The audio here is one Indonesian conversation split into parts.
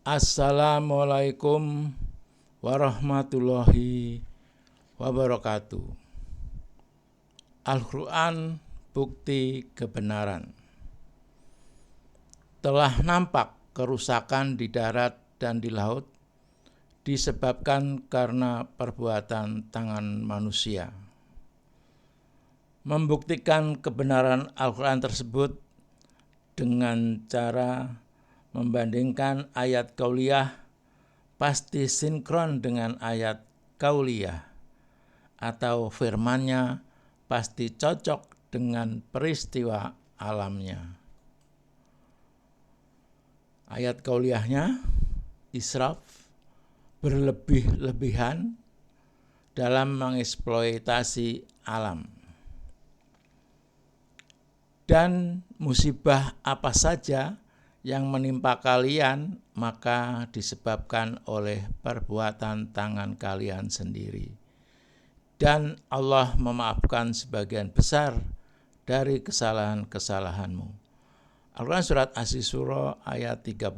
Assalamualaikum warahmatullahi wabarakatuh. Al-Quran bukti kebenaran. Telah nampak kerusakan di darat dan di laut disebabkan karena perbuatan tangan manusia. Membuktikan kebenaran Al-Quran tersebut dengan cara membandingkan ayat qauliyah pasti sinkron dengan ayat qauliyah, atau firmannya pasti cocok dengan peristiwa alamnya. Ayat qauliyahnya israf, berlebih-lebihan dalam mengeksploitasi alam. Dan musibah apa saja yang menimpa kalian maka disebabkan oleh perbuatan tangan kalian sendiri. Dan Allah memaafkan sebagian besar dari kesalahan-kesalahanmu. Al-Quran Surat Asy-Syura ayat 30.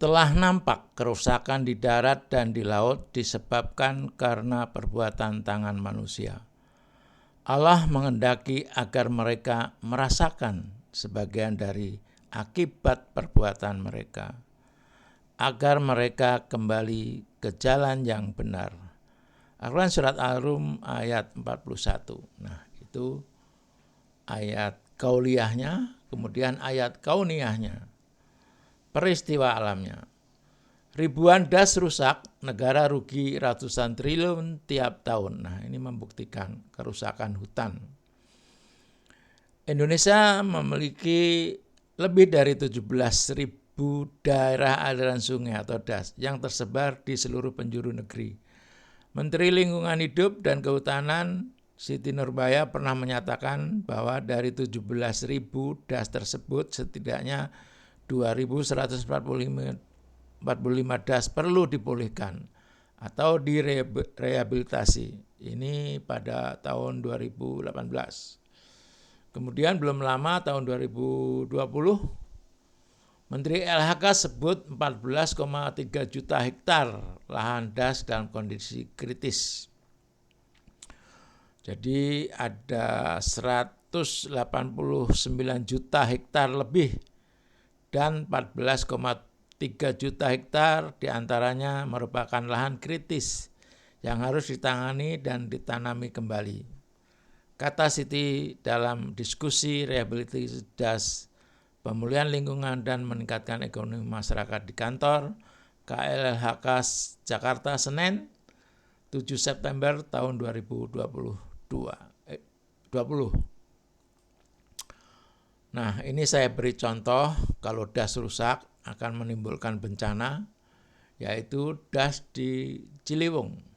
Telah nampak kerusakan di darat dan di laut disebabkan karena perbuatan tangan manusia. Allah menghendaki agar mereka merasakan sebagian dari akibat perbuatan mereka, agar mereka kembali ke jalan yang benar. Al-Quran Surat Al-Rum ayat 41. Nah, itu ayat qauliyahnya, kemudian ayat kauniyahnya, peristiwa alamnya. Ribuan das rusak, negara rugi ratusan triliun tiap tahun. Nah, ini membuktikan kerusakan hutan. Indonesia memiliki lebih dari 17.000 daerah aliran sungai atau DAS yang tersebar di seluruh penjuru negeri. Menteri Lingkungan Hidup dan Kehutanan Siti Nurbaya pernah menyatakan bahwa dari 17.000 DAS tersebut setidaknya 2.145 DAS perlu dipulihkan atau direhabilitasi. Ini pada tahun 2018. Kemudian belum lama tahun 2020 Menteri LHK sebut 14,3 juta hektar lahan DAS dalam kondisi kritis. Jadi ada 189 juta hektar lebih dan 14,3 juta hektar diantaranya merupakan lahan kritis yang harus ditangani dan ditanami kembali. Kata Siti dalam diskusi rehabilitasi DAS, pemulihan lingkungan dan meningkatkan ekonomi masyarakat di kantor KLHK Jakarta Senin 7 September tahun 2020. Nah, ini saya beri contoh kalau DAS rusak akan menimbulkan bencana, yaitu DAS di Ciliwung.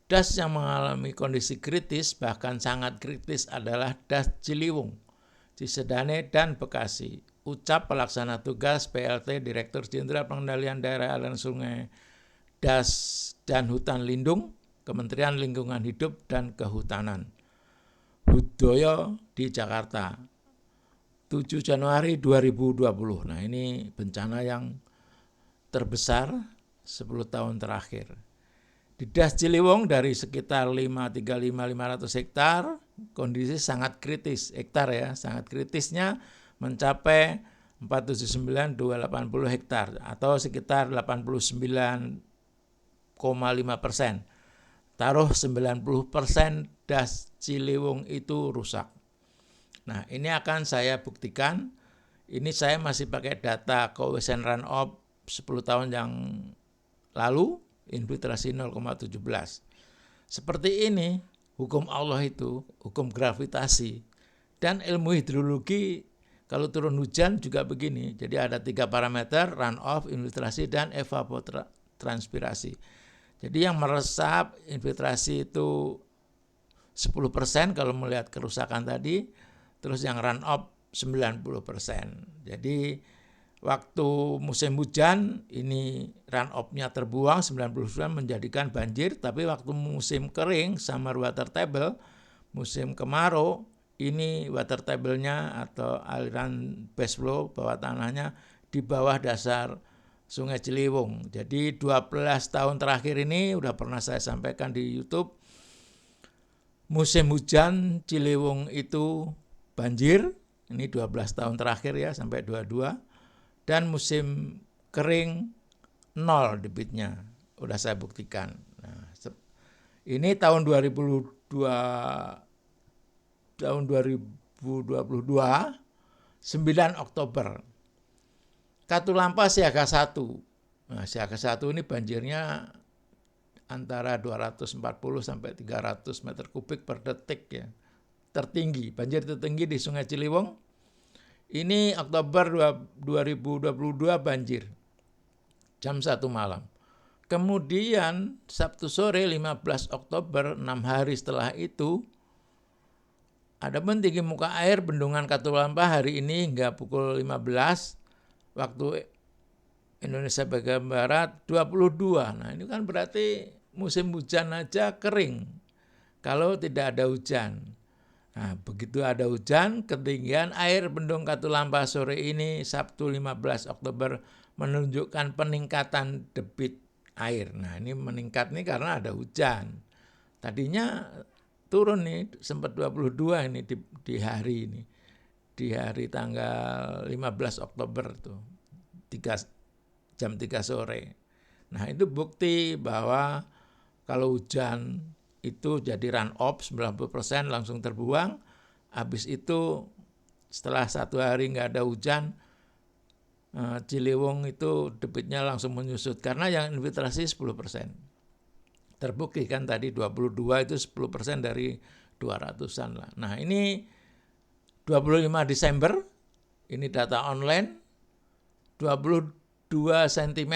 DAS yang mengalami kondisi kritis, bahkan sangat kritis adalah DAS Ciliwung, Cisadane, dan Bekasi. Ucap pelaksana tugas PLT Direktur Jenderal Pengendalian Daerah Aliran Sungai, DAS dan Hutan Lindung, Kementerian Lingkungan Hidup dan Kehutanan, Hudoyo di Jakarta, 7 Januari 2020. Nah, ini bencana yang terbesar 10 tahun terakhir. Di DAS Ciliwung dari sekitar 535.500 hektar, kondisi sangat kritis. Sangat kritisnya mencapai 479.280 hektar atau sekitar 89,5%. Taruh 90% DAS Ciliwung itu rusak. Nah, ini akan saya buktikan. Ini saya masih pakai data coefficient runoff 10 tahun yang lalu, infiltrasi 0,17. Seperti ini hukum Allah itu, hukum gravitasi. Dan ilmu hidrologi kalau turun hujan juga begini. Jadi ada 3 parameter, runoff, infiltrasi, dan evapotranspirasi. Jadi yang meresap infiltrasi itu 10% kalau melihat kerusakan tadi, terus yang runoff 90%. Jadi waktu musim hujan ini runoff-nya terbuang 90% menjadikan banjir, tapi waktu musim kering summer water table, musim kemarau ini water table-nya atau aliran base flow bawah tanahnya di bawah dasar Sungai Ciliwung. Jadi 12 tahun terakhir ini udah pernah saya sampaikan di YouTube. Musim hujan Ciliwung itu banjir. Ini 12 tahun terakhir ya sampai 22. Dan musim kering 0 debitnya. Udah saya buktikan. Nah, ini tahun 2022 9 Oktober. Katulampa siaga 1. Nah, siaga 1 ini banjirnya antara 240 sampai 300 meter kubik per detik ya. Tertinggi, banjir tertinggi di Sungai Ciliwung. Ini Oktober 2022 banjir. Jam 1 malam. Kemudian Sabtu sore 15 Oktober, 6 hari setelah itu, adapun tinggi muka air Bendungan Katulampa hari ini hingga pukul 15 waktu Indonesia bagian Barat 22. Nah, ini kan berarti musim hujan aja kering kalau tidak ada hujan. Nah, begitu ada hujan, ketinggian air Bendung Katulampa sore ini Sabtu 15 Oktober menunjukkan peningkatan debit air. Nah, ini meningkat nih karena ada hujan. Tadinya turun nih sempat 22 ini di hari ini. Di hari tanggal 15 Oktober tuh. Jam 3 sore. Nah, itu bukti bahwa kalau hujan itu jadi run off 90% langsung terbuang. Habis itu setelah 1 hari nggak ada hujan, Ciliwung itu debitnya langsung menyusut karena yang infiltrasi 10%. Terbukti kan tadi 22 itu 10% dari 200-an lah. Nah, ini 25 Desember, ini data online, 22 cm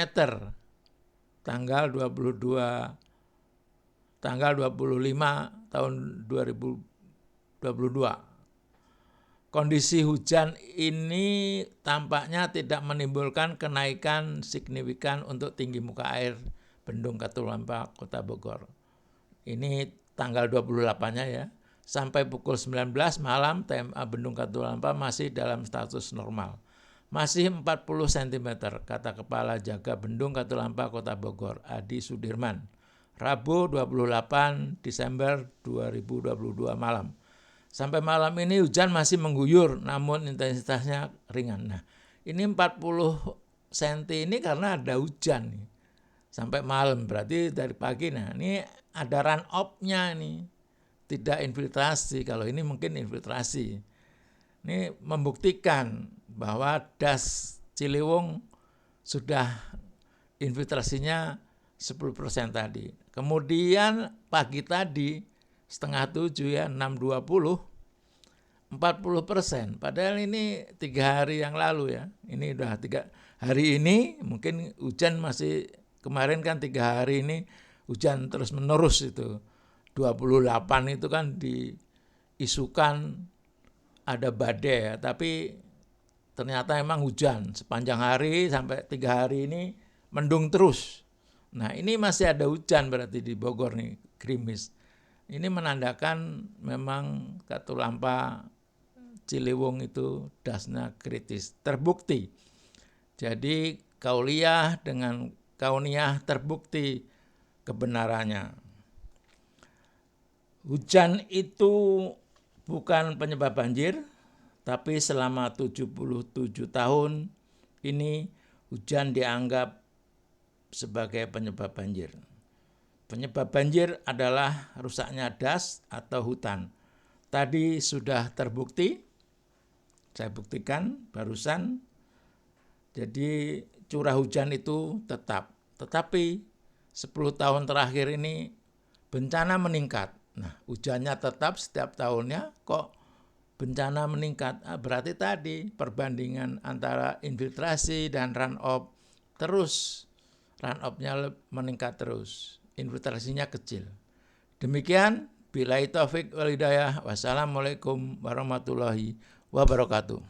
tanggal 25 tahun 2022. Kondisi hujan ini tampaknya tidak menimbulkan kenaikan signifikan untuk tinggi muka air Bendung Katulampa Kota Bogor. Ini tanggal 28-nya ya. Sampai pukul 19 malam TMA Bendung Katulampa masih dalam status normal. Masih 40 cm, kata Kepala Jaga Bendung Katulampa Kota Bogor, Adi Sudirman. Rabu 28 Desember 2022 malam. Sampai malam ini hujan masih mengguyur, namun intensitasnya ringan. Nah, ini 40 cm ini karena ada hujan nih. Sampai malam, berarti dari pagi. Nah, ini ada run off-nya nih. Tidak infiltrasi, kalau ini mungkin infiltrasi. Ini membuktikan bahwa das Ciliwung sudah infiltrasinya 10% tadi. Kemudian pagi tadi 6:30 ya, 6.20, 40%. Padahal ini 3 hari yang lalu ya. Ini udah 3 hari ini mungkin hujan masih, kemarin kan 3 hari ini hujan terus menerus itu. 28 itu kan diisukan ada badai ya, tapi ternyata emang hujan sepanjang hari sampai 3 hari ini mendung terus. Nah, ini masih ada hujan berarti di Bogor nih, gerimis. Ini menandakan memang Katulampa Ciliwung itu dasnya kritis, terbukti. Jadi kauliyah dengan kauniyah terbukti kebenarannya. Hujan itu bukan penyebab banjir, tapi selama 77 tahun ini hujan dianggap sebagai penyebab banjir. Penyebab banjir adalah rusaknya das atau hutan. Tadi sudah terbukti, saya buktikan barusan. Jadi curah hujan itu tetap. Tetapi 10 tahun terakhir ini bencana meningkat. Nah, hujannya tetap setiap tahunnya, kok bencana meningkat? Berarti tadi perbandingan antara infiltrasi dan run off terus. Run off-nya meningkat terus, infiltrasinya kecil. Demikian, billahi taufik wal hidayah. Wassalamualaikum warahmatullahi wabarakatuh.